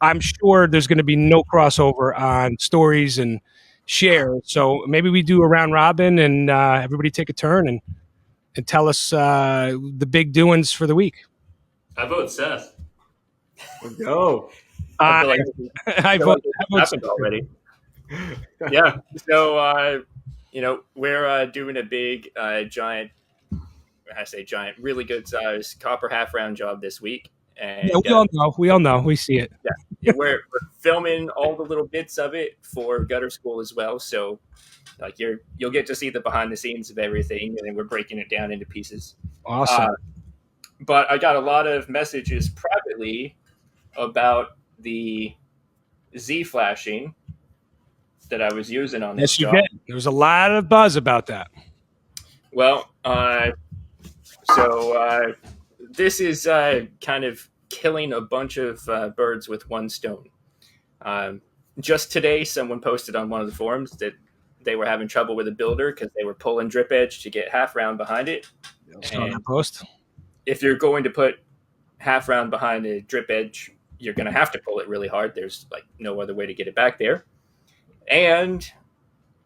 I'm sure there's going to be no crossover on stories and shares. So maybe we do a round robin and everybody take a turn and tell us the big doings for the week. I vote Seth. Let's go. I feel like I feel vote, like I it vote happened already. Yeah. So we're doing a big giant. I say giant, really good size copper half round job this week, and yeah, we all know. We all know. We see it. yeah, we're filming all the little bits of it for Gutter School as well. So like you'll get to see the behind the scenes of everything, and then we're breaking it down into pieces. Awesome. But I got a lot of messages privately about the Z flashing that I was using on this Yes, you job. did. There was a lot of buzz about that. Well, this is kind of killing a bunch of birds with one stone. Just today, someone posted on one of the forums that they were having trouble with a builder because they were pulling drip edge to get half round behind it. Saw that post. If you're going to put half round behind a drip edge, you're going to have to pull it really hard. There's like no other way to get it back there. And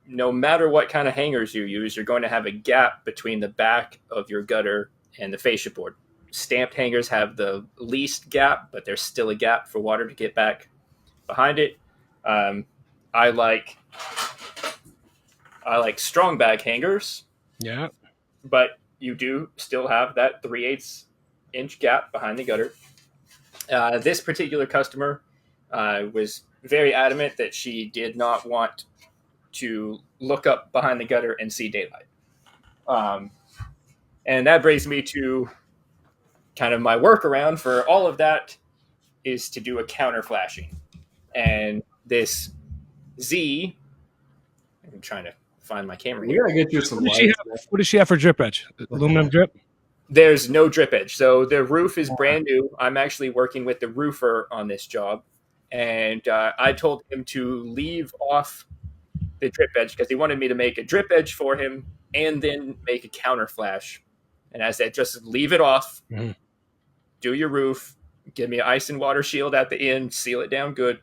no matter what kind of hangers you use, you're going to have a gap between the back of your gutter and the fascia board. Stamped hangers have the least gap, but there's still a gap for water to get back behind it. I like strong bag hangers. Yeah. But you do still have that 3/8 inch gap behind the gutter. This particular customer was very adamant that she did not want to look up behind the gutter and see daylight. And that brings me to kind of my workaround for all of that is to do a counter flashing. And this Z, I'm trying to find my camera We here. gotta get you some lights. What does she have for drip edge? Aluminum drip? There's no drip edge. So the roof is brand new. I'm actually working with the roofer on this job. And I told him to leave off the drip edge because he wanted me to make a drip edge for him and then make a counter flash. And I said, just leave it off, do your roof, give me an ice and water shield at the end, seal it down good,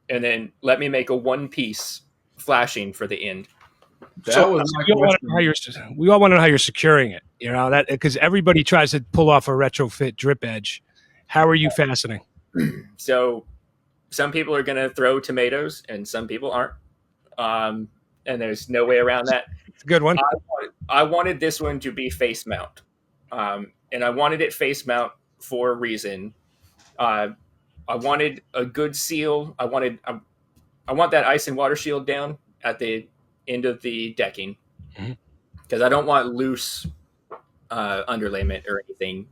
and then let me make a one-piece flashing for the end. We all want to know how you're securing it. You know that because everybody tries to pull off a retrofit drip edge. How are you fastening? So some people are going to throw tomatoes, and some people aren't. And there's no way around that. It's a good one. I wanted this one to be face mount, and I wanted it face mount for a reason. I wanted a good seal. I want that ice and water shield down at the end of the decking because I don't want loose underlayment or anything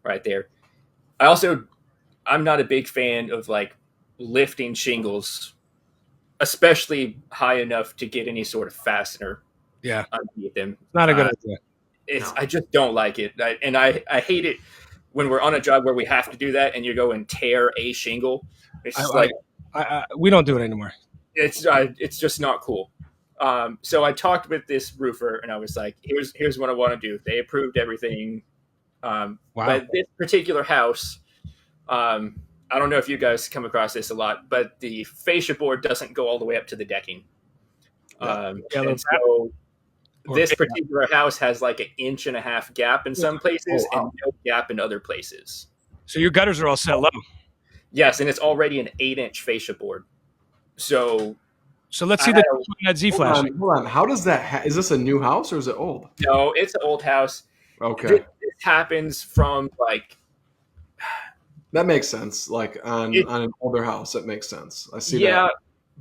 right there. I'm not a big fan of like lifting shingles, especially high enough to get any sort of fastener underneath them. Not a good idea. I just don't like it. I hate it when we're on a job where we have to do that and you go and tear a shingle. It's just we don't do it anymore. It's just not cool. So I talked with this roofer and I was like, here's what I want to do. They approved everything. But this particular house, I don't know if you guys come across this a lot, but the fascia board doesn't go all the way up to the decking. And so this particular house has like 1.5 inch gap in some places and no gap in other places. So your gutters are all set low. Yes, and it's already an 8-inch fascia board. So let's see that Z flash. Hold on. How does that? Is this a new house or is it old? No, it's an old house. Okay. This happens from like. That makes sense. Like on an older house, that makes sense. I see that. Yeah,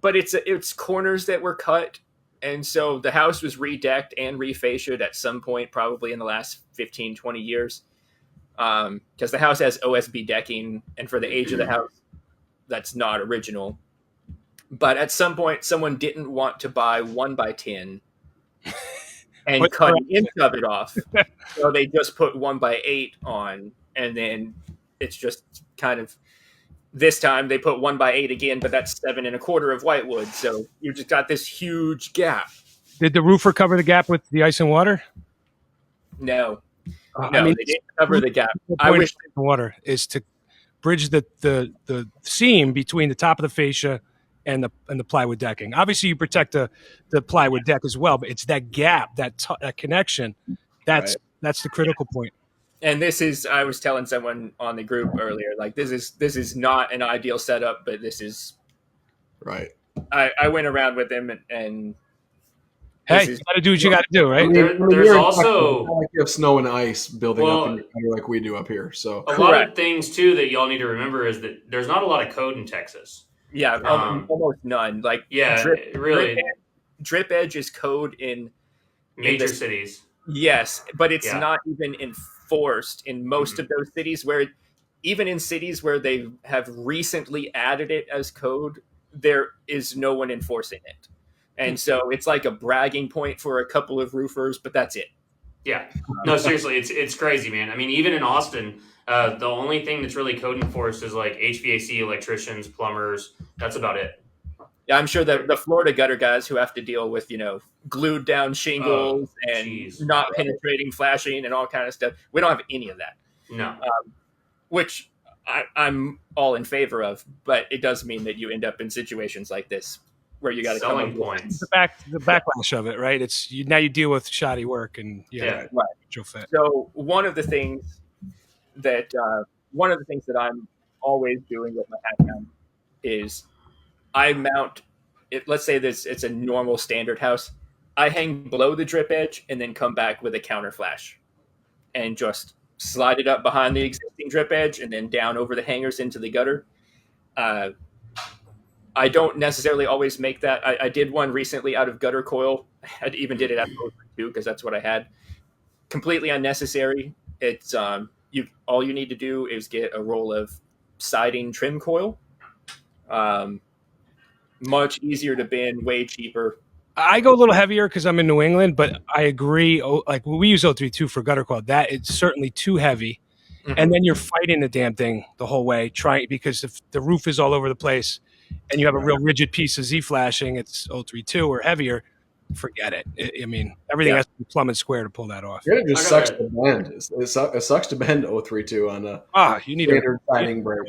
but it's corners that were cut. And so the house was redecked and refasciated at some point, probably in the last 15, 20 years. Because the house has OSB decking, and for the age of the house, that's not original. But at some point, someone didn't want to buy 1x10 and cut an inch of it off. So they just put 1x8 on, and then it's just kind of this time they put 1x8 again, but that's 7 1/4 of whitewood. So you just got this huge gap. Did the roofer cover the gap with the ice and water? No, they didn't cover the gap. I wish the water is to bridge the seam between the top of the fascia and the plywood decking. Obviously, you protect the plywood deck as well, but it's that gap, that connection, that's the critical point. And this is, I was telling someone on the group earlier, like this is not an ideal setup, but this is right. I went around with him and hey, you got to do what you got to do, right? There's also like you have snow and ice building up in your gutter like we do up here. So a lot of things too that y'all need to remember is that there's not a lot of code in Texas. Yeah, almost none. Like drip edge is code in major cities. Yes, but it's not even enforced in most of those cities. Where even in cities where they have recently added it as code, there is no one enforcing it. And so it's like a bragging point for a couple of roofers, but that's it. Yeah. No, seriously, it's crazy, man. I mean, even in Austin, the only thing that's really code enforced is like HVAC, electricians, plumbers. That's about it. Yeah, I'm sure that the Florida gutter guys who have to deal with, glued down shingles not penetrating flashing and all kind of stuff. We don't have any of that. No. Which I'm all in favor of, but it does mean that you end up in situations like this where you got to come up points. The backlash of it, right? It's now you deal with shoddy work and right. Fit. So one of the things that I'm always doing with my hat cam is I mount it. Let's say it's a normal standard house. I hang below the drip edge and then come back with a counter flash and just slide it up behind the existing drip edge and then down over the hangers into the gutter. I don't necessarily always make that. I did one recently out of gutter coil. I even did it out of O3 because that's what I had. Completely unnecessary. It's all you need to do is get a roll of siding trim coil. Much easier to bin, way cheaper. I go a little heavier because I'm in New England, but I agree. Like we use O32 for gutter coil. That it's certainly too heavy, and then you're fighting the damn thing the whole way, because if the roof is all over the place, and you have a real rigid piece of Z flashing, it's O32 or heavier. Forget it. I mean, everything has to be plumb and square to pull that off. It just sucks to bend. It sucks to bend O32 on a you need standard siding break.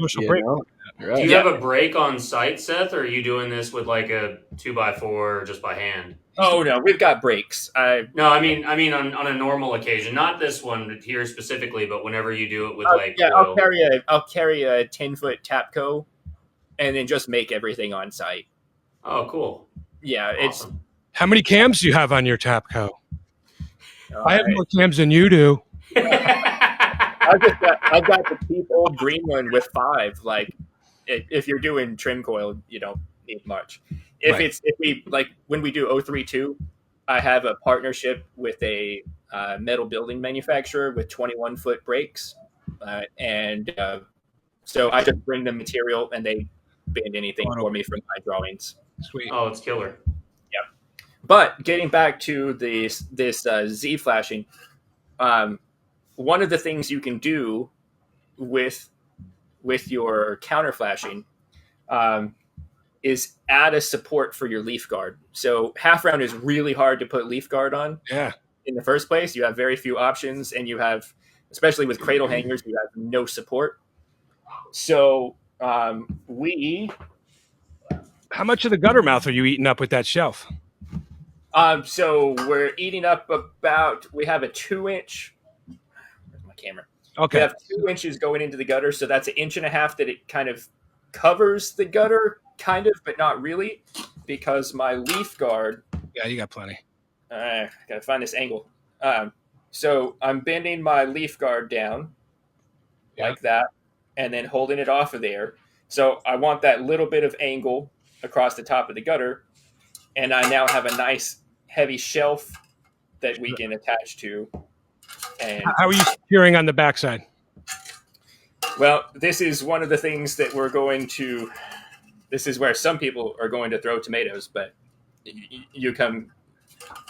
Right. Do you have a brake on site, Seth, or are you doing this with like a 2x4 or just by hand? Oh no, we've got brakes. I mean on a normal occasion, not this one here specifically, but whenever you do it with oil. I'll carry a 10-foot Tapco, and then just make everything on site. Oh, cool. Yeah, awesome. How many cams do you have on your Tapco? I have more cams than you do. I've got the cheap old green one with 5. Like, if you're doing trim coil, you don't need much. When we do O32, I have a partnership with a metal building manufacturer with 21-foot brakes, so I just bring them material and they bend anything for me from my drawings. Sweet. Oh, it's killer. But getting back to this Z flashing, one of the things you can do with your counter flashing is add a support for your leaf guard. So half round is really hard to put leaf guard on. Yeah. In the first place, you have very few options, and you have, especially with cradle hangers, you have no support. So how much of the gutter mouth are you eating up with that shelf? So we're eating up we have a 2-inch. Where's my camera? Okay. We have 2 inches going into the gutter, so that's 1.5 inches that it kind of covers the gutter, kind of, but not really, because my leaf guard. Yeah, you got plenty. Gotta find this angle. So I'm bending my leaf guard down like that, and then holding it off of there. So I want that little bit of angle across the top of the gutter, and I now have a nice heavy shelf that we can attach to. And how are you securing on the backside? Well, this is one of the things that this is where some people are going to throw tomatoes, but you come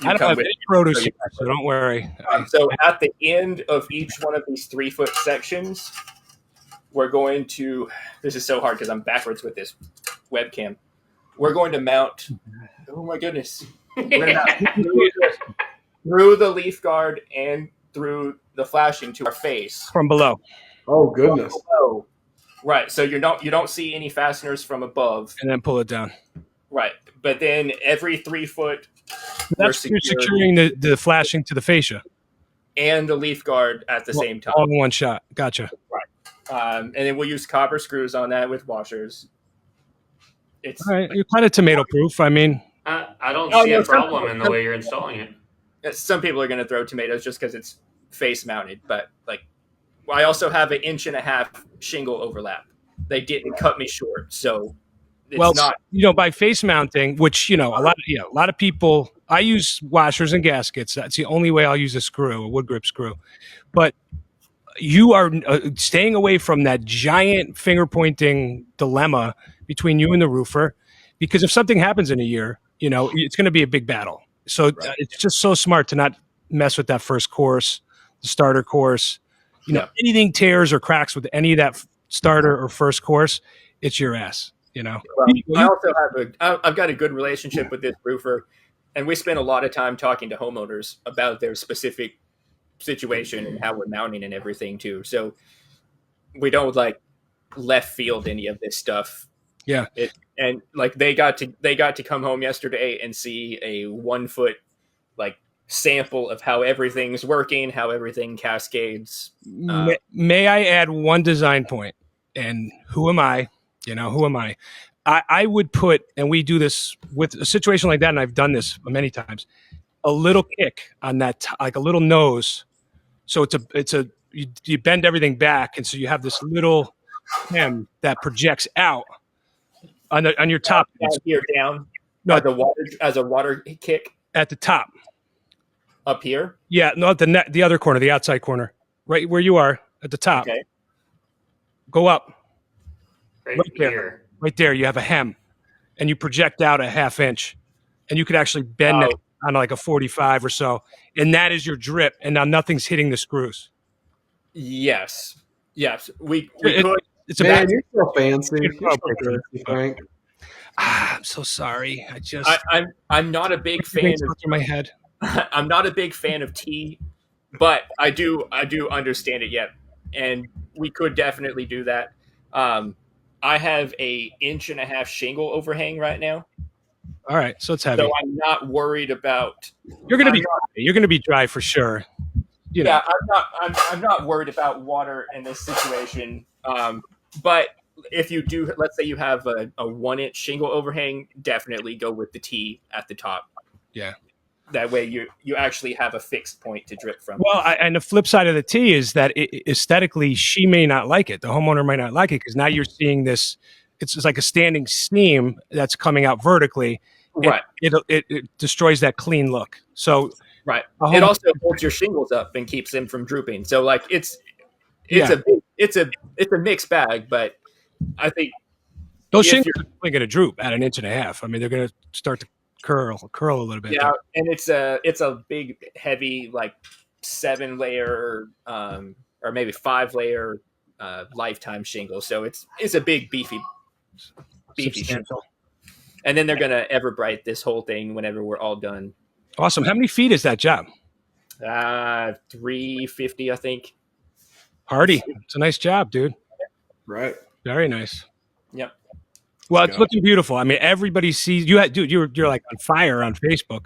I don't have any produce, so don't worry. So at the end of each one of these 3-foot sections, we're going to, this is so hard because I'm backwards with this webcam. We're going to mount, oh my goodness, through the leaf guard and through the flashing to our face. From below. Oh, goodness. Below, Right. So you don't see any fasteners from above. and then pull it down. Right. But then every 3 foot That's you're securing the flashing to the fascia. And the leaf guard at the same time. All in one shot. Gotcha. Right. And then we'll use copper screws on that with washers. It's all right. You're kind of tomato proof. I mean, I don't see a problem in the way you're installing it. Some people are going to throw tomatoes just because it's face mounted, but like I also have an 1.5-inch shingle overlap. They didn't cut me short, so it's not. By face mounting, which a lot of people. I use washers and gaskets. That's the only way I'll use a wood grip screw. But you are staying away from that giant finger pointing dilemma between you and the roofer, because if something happens in a year, it's going to be a big battle. So it's just so smart to not mess with that first course, the starter course. Anything tears or cracks with any of that starter or first course, it's your ass. Well, I also I've got a good relationship with this roofer, and we spend a lot of time talking to homeowners about their specific situation and how we're mounting and everything too. So we don't like left field any of this stuff. Yeah. And like they got to come home yesterday and see a 1 foot like sample of how everything's working, how everything cascades. May I add one design point? And who am I? Who am I? I would put, and we do this with a situation like that, and I've done this many times, a little kick on that, like a little nose. So you bend everything back, and so you have this little hem that projects out on your top. Here down. No, as a water kick at the top. Up here? Yeah, no, the other corner, the outside corner, right where you are at the top. Okay. Go up. Right there. here. Right there, you have a hem, and you project out a 1/2 inch, and you could actually bend it on like a 45 or so, and that is your drip, and now nothing's hitting the screws. Yes. We could. It's man, you're so fancy. You're so fancy, Frank. I'm so sorry. I'm not a big fan of my head. I'm not a big fan of tea, but I do understand it yet, and we could definitely do that. I have a 1.5 inch shingle overhang right now. All right, so it's heavy. So I'm not worried about. You're going to be dry for sure. Yeah, I'm not worried about water in this situation. But if you do, let's say you have a 1-inch shingle overhang, definitely go with the T at the top. Yeah. That way you actually have a fixed point to drip from. Well, and the flip side of the T is that aesthetically she may not like it. The homeowner might not like it because now you're seeing this. It's just like a standing seam that's coming out vertically. Right. It destroys that clean look. So right. It also holds your shingles up and keeps them from drooping. So like it's a mixed bag, but I think those shingles are only going to droop at 1.5 inches. I mean, they're going to start to curl a little bit. Yeah, and it's a big, heavy, like 7-layer or maybe 5-layer lifetime shingle. So it's a big, beefy shingle. And then they're gonna Everbright this whole thing whenever we're all done. Awesome. How many feet is that job? 350, I think. Hardy. It's a nice job, dude. Right. Very nice. Yep. Well, it's looking beautiful. I mean, everybody sees you. Dude, you're like on fire on Facebook.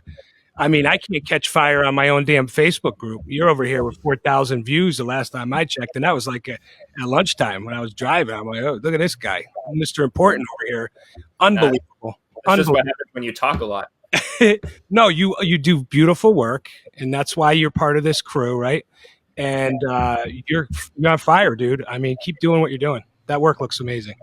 I mean, I can't catch fire on my own damn Facebook group. You're over here with 4,000 views the last time I checked, and that was like at lunchtime when I was driving. I'm like, oh, look at this guy, Mr. Important over here. Unbelievable. That's just what happens when you talk a lot. No, you do beautiful work, and that's why you're part of this crew, right? And you're on fire, dude. I mean, keep doing what you're doing. That work looks amazing.